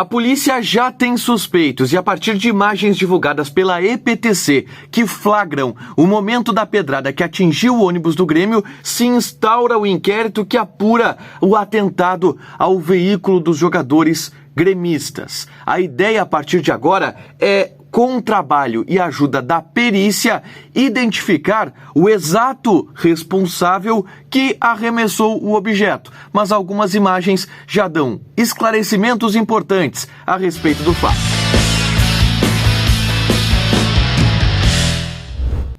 A polícia já tem suspeitos e a partir de imagens divulgadas pela EPTC que flagram o momento da pedrada que atingiu o ônibus do Grêmio, se instaura o inquérito que apura o atentado ao veículo dos jogadores gremistas. A ideia a partir de agora é, com trabalho e ajuda da perícia, identificar o exato responsável que arremessou o objeto. Mas algumas imagens já dão esclarecimentos importantes a respeito do fato.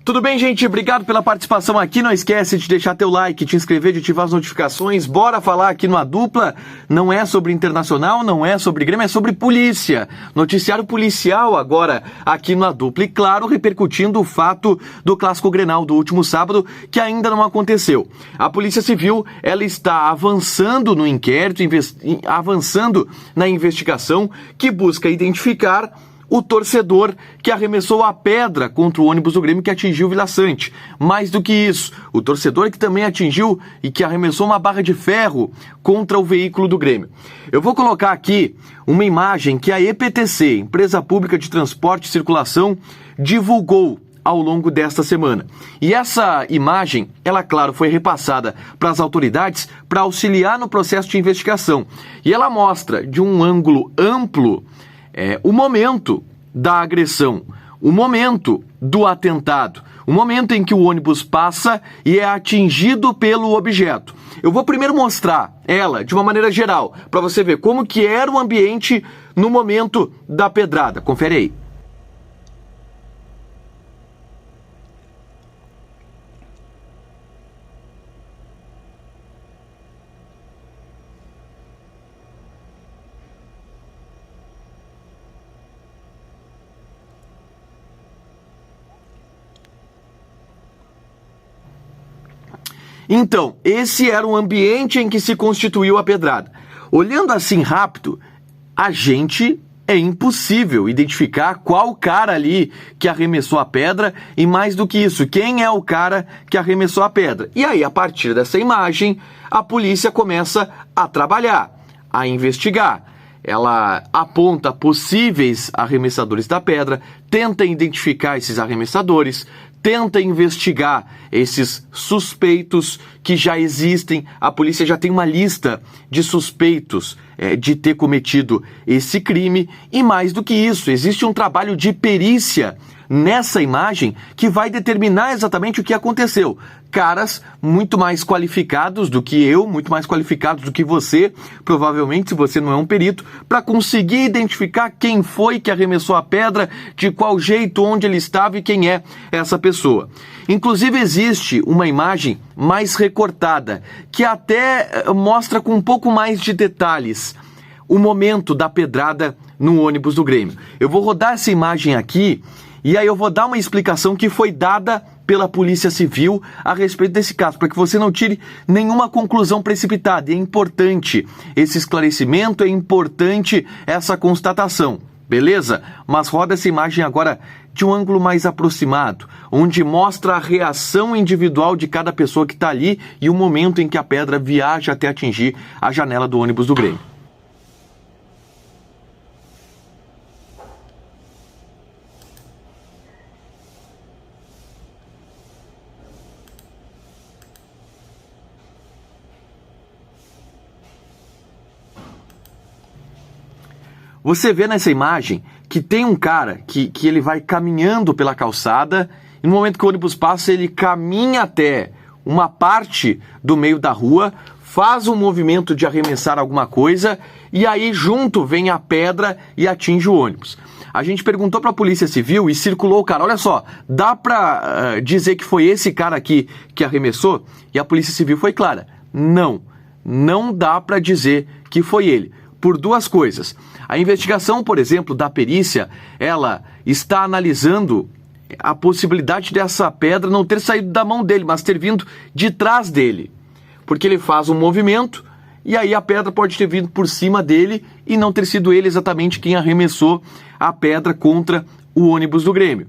Tudo bem, gente? Obrigado pela participação aqui. Não esquece de deixar teu like, te inscrever, de ativar as notificações. Bora falar aqui no A Dupla. Não é sobre Internacional, não é sobre Grêmio, é sobre polícia. Noticiário policial agora aqui no A Dupla. E claro, repercutindo o fato do Clássico Grenal do último sábado, que ainda não aconteceu. A Polícia Civil, ela está avançando no inquérito, avançando na investigação que busca identificar o torcedor que arremessou a pedra contra o ônibus do Grêmio que atingiu o Vila Sante. Mais do que isso, o torcedor que também atingiu e que arremessou uma barra de ferro contra o veículo do Grêmio. Eu vou colocar aqui uma imagem que a EPTC, Empresa Pública de Transporte e Circulação, divulgou ao longo desta semana. E essa imagem, ela, claro, foi repassada para as autoridades para auxiliar no processo de investigação. E ela mostra, de um ângulo amplo, o momento da agressão, o momento do atentado, o momento em que o ônibus passa e é atingido pelo objeto. Eu vou primeiro mostrar ela de uma maneira geral, para você ver como que era o ambiente no momento da pedrada. Confere aí. Então, esse era o ambiente em que se constituiu a pedrada. Olhando assim rápido, é impossível identificar qual cara ali que arremessou a pedra e, mais do que isso, quem é o cara que arremessou a pedra. E aí, a partir dessa imagem, a polícia começa a trabalhar, a investigar. Ela aponta possíveis arremessadores da pedra, tenta identificar esses arremessadores, tenta investigar esses suspeitos que já existem. A polícia já tem uma lista de suspeitos de ter cometido esse crime. E mais do que isso, existe um trabalho de perícia nessa imagem que vai determinar exatamente o que aconteceu. Caras muito mais qualificados do que eu, muito mais qualificados do que você, provavelmente, se você não é um perito, para conseguir identificar quem foi que arremessou a pedra, de qual jeito, onde ele estava e quem é essa pessoa. Inclusive, existe uma imagem mais recortada, que até mostra com um pouco mais de detalhes o momento da pedrada no ônibus do Grêmio. Eu vou rodar essa imagem aqui e aí eu vou dar uma explicação que foi dada pela Polícia Civil a respeito desse caso, para que você não tire nenhuma conclusão precipitada. E é importante esse esclarecimento, é importante essa constatação, beleza? Mas roda essa imagem agora de um ângulo mais aproximado, onde mostra a reação individual de cada pessoa que está ali e o momento em que a pedra viaja até atingir a janela do ônibus do Grêmio. Você vê nessa imagem que tem um cara que ele vai caminhando pela calçada e no momento que o ônibus passa, ele caminha até uma parte do meio da rua, faz um movimento de arremessar alguma coisa e aí junto vem a pedra e atinge o ônibus. A gente perguntou para a Polícia Civil e circulou o cara. Olha só, dá para dizer que foi esse cara aqui que arremessou? E a Polícia Civil foi clara. Não dá para dizer que foi ele. Por duas coisas. A investigação, por exemplo, da perícia, ela está analisando a possibilidade dessa pedra não ter saído da mão dele, mas ter vindo de trás dele. Porque ele faz um movimento e aí a pedra pode ter vindo por cima dele e não ter sido ele exatamente quem arremessou a pedra contra o ônibus do Grêmio.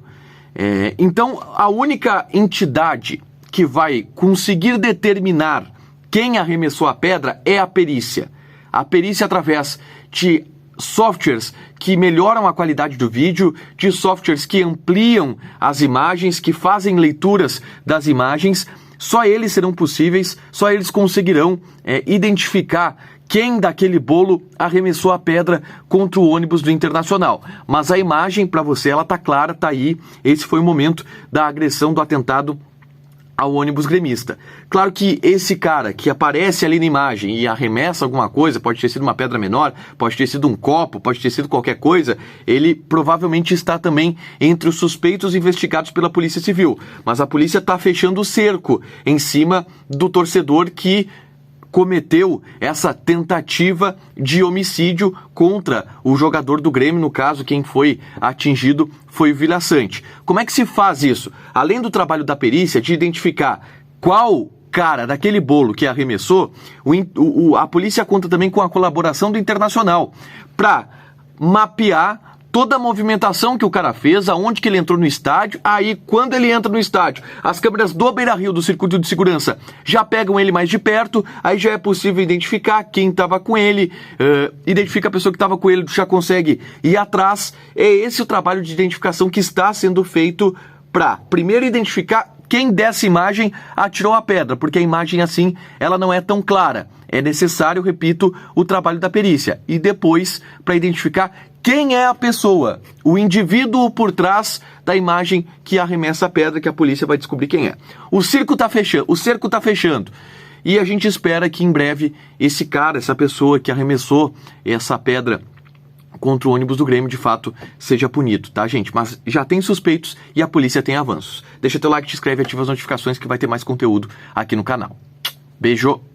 Então, a única entidade que vai conseguir determinar quem arremessou a pedra é a perícia. A perícia, através de softwares que melhoram a qualidade do vídeo, de softwares que ampliam as imagens, que fazem leituras das imagens. Só eles serão possíveis, só eles conseguirão identificar quem daquele bolo arremessou a pedra contra o ônibus do Internacional. Mas a imagem, para você, ela tá clara, tá aí. Esse foi o momento da agressão, do atentado ao ônibus gremista. Claro que esse cara que aparece ali na imagem e arremessa alguma coisa, pode ter sido uma pedra menor, pode ter sido um copo, pode ter sido qualquer coisa, ele provavelmente está também entre os suspeitos investigados pela Polícia Civil. Mas a polícia está fechando o cerco em cima do torcedor que cometeu essa tentativa de homicídio contra o jogador do Grêmio. No caso, quem foi atingido foi o Vila Sante. Como é que se faz isso? Além do trabalho da perícia de identificar qual cara daquele bolo que arremessou, a polícia conta também com a colaboração do Internacional para mapear toda a movimentação que o cara fez, aonde que ele entrou no estádio. Aí, quando ele entra no estádio, as câmeras do Beira-Rio, do circuito de segurança, já pegam ele mais de perto, aí já é possível identificar quem estava com ele, identifica a pessoa que estava com ele, já consegue ir atrás. É esse o trabalho de identificação que está sendo feito para, primeiro, identificar quem dessa imagem atirou a pedra, porque a imagem assim, ela não é tão clara. É necessário, repito, o trabalho da perícia. E depois, para identificar quem é a pessoa, o indivíduo por trás da imagem que arremessa a pedra, que a polícia vai descobrir quem é. O cerco está fechando. E a gente espera que em breve esse cara, essa pessoa que arremessou essa pedra contra o ônibus do Grêmio, de fato, seja punido, tá, gente? Mas já tem suspeitos e a polícia tem avanços. Deixa teu like, te inscreve e ativa as notificações que vai ter mais conteúdo aqui no canal. Beijo!